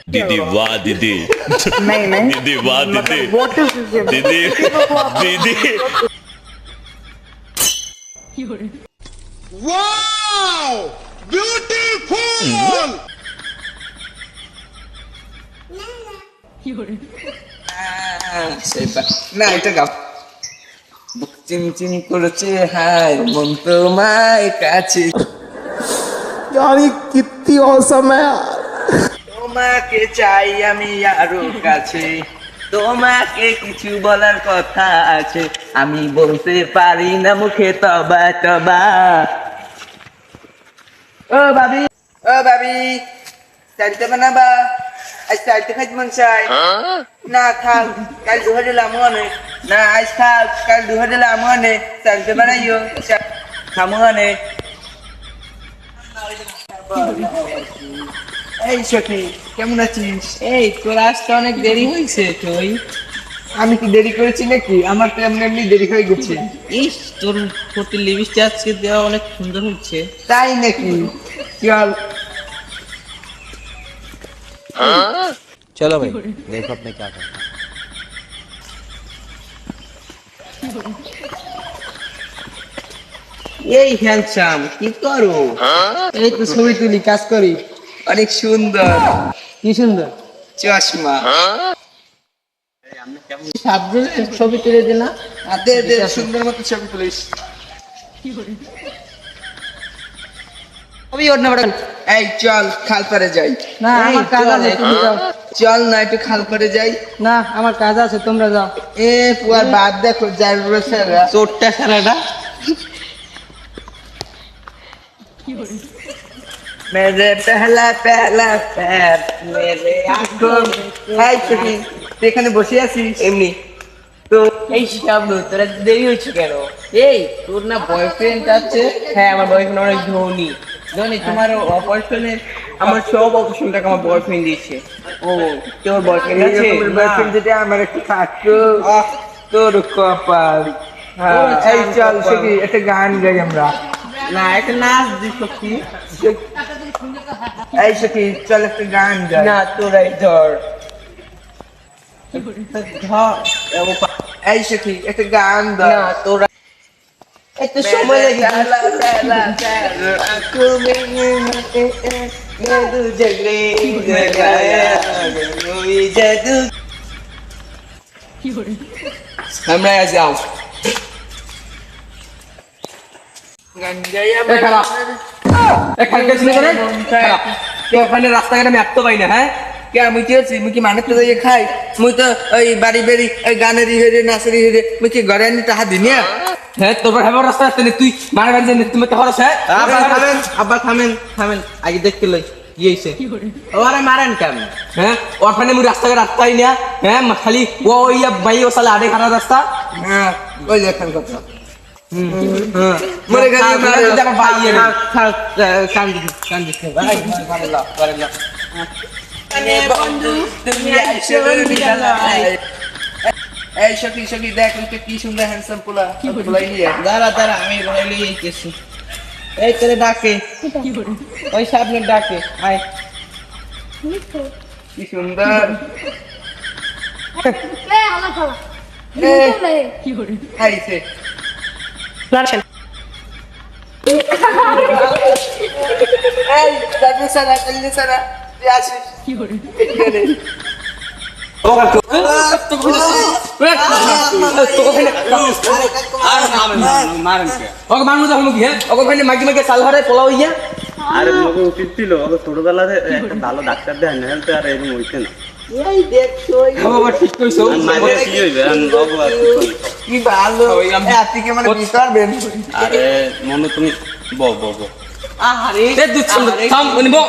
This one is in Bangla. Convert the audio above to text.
दीदी वाह दीदी नहीं नहीं दीदी वाह दीदी व्हाट इज दिस दीदी दीदी Wow! Beautiful! না এটা গাও বুক চিমচিম করছে হাই মন তোমার কাছে यार ये कितनी औसम है यार তোমাকে চাই আমি আরো কাছে তোমাকে কিছু বলার কথা আছে আমি বলতে পারি না মুখে তবা তবা ও ভাবি চাইতে বানাবা আজ চাইতে খাইতে মন চাই না থাক কাল দুহার দিলাম মনে না আজ থাক কাল দুহার দিলাম মনে চাইতে বানাইও খামনে এই সখী কেমন আছিস এই তোর আসতে অনেক দেরি হয়েছে তুই আমি কি দেরি করেছি নাকি আমার তো এমনি এমনি দেরি হয়ে গেছে ইস তোর প্রতি লিপস্টিক আজকে দেওয়া অনেক সুন্দর হচ্ছে তাই নাকি চল चलो भाई देखो अपने क्या करना এই হ্যান্ডসাম কি করো এই তো ছবি তুলি কাজ করি অনেক সুন্দর কি সুন্দর চশমা সাবধানে ছবি তুলে দে না হাতে দে সুন্দর মতো ছবি তুলিস ছবি ওর না বড় এই চল খাল পারে যাই না আমার কাজ আছে তুমি যাও চল না একটু খাল পারে যাই না আমার কাজ আছে তোমরা যাও এ পুয়ার বাদ দেখো যার রসেরা চোরটা সারাটা मेरे पहला पहला पैर मेरे आंखों में তুই এখানে বসে আছিস এমনি তো এই শাবনু তোরা দেরি হচ্ছে কেন এই তোর না বয়ফ্রেন্ড আছে হ্যাঁ আমার বয়ফ্রেন্ড অনেক ধনী তোমার অপারেশনের আমার সব অপারেশন টাকা আমার বয়ফ্রেন্ড দিয়েছে ও তোর বয়ফ্রেন্ড আছে বয়ফ্রেন্ড যেটা আমার একটু থাকতো তোর কপাল এই চল সখী একটা গান গাই আমরা না একটা নাচ দিস কি এই সখী চল একটা গান গাই না তোরাই ধর এই সখী একটা গান দাও না তোরা এত সময় লাগে আমরা যাও ওখানে রাস্তাঘাটে ম্যাপ তো পাই না হ্যাঁ কে মুই কি হচ্ছি মুই কি মানে তো যাই খাই মুই তো ওই বাড়ি বাড়ি ওই গানেরই হেরে নাচেরই হেরে মুই কি ঘরে আনি টাকা দিনি হ্যাঁ তোর হেবার রাস্তা আসতে তুই মানে বাড়ি জানিস তুমি তো খরচ হ্যাঁ আবার থামেন আগে দেখতে লই কি হইছে ওরে মারেন কেন হ্যাঁ ওখানে মুই রাস্তাঘাট রাস্তাই না হ্যাঁ খালি ও ইয়া ভাই ও সালা আড়ে খারাপ রাস্তা হ্যাঁ ওই দেখেন কথা মরে গেলি মারে দেখো ভাই কান দিছে ভাই বারেলা বন্ধু তুমি আইছো নিরালায় এই সখী দেখ কি সুন্দর হ্যান্ডসাম পোলা নিয়ে দাঁড়া আমি বলে গেছি এই তোরে ডাকে ওই সামনে ডাকে আয় কি সুন্দর আইছে এই কাললি সারা তুই আসিস কি করে আরে মগে উচিত ছিল ওকে ছোটবেলাতে একটা ভালো ডাক্তার দেয় না হেলতে আর এরকম হইছে না এই দেখছো ঠিক কইছো মাঝে কি হইবে আর বাবু আর কি ভালো আপনি কি মানে বিচার বেন আরে মনে তুমি বো আরে দুধ থাম উনি বল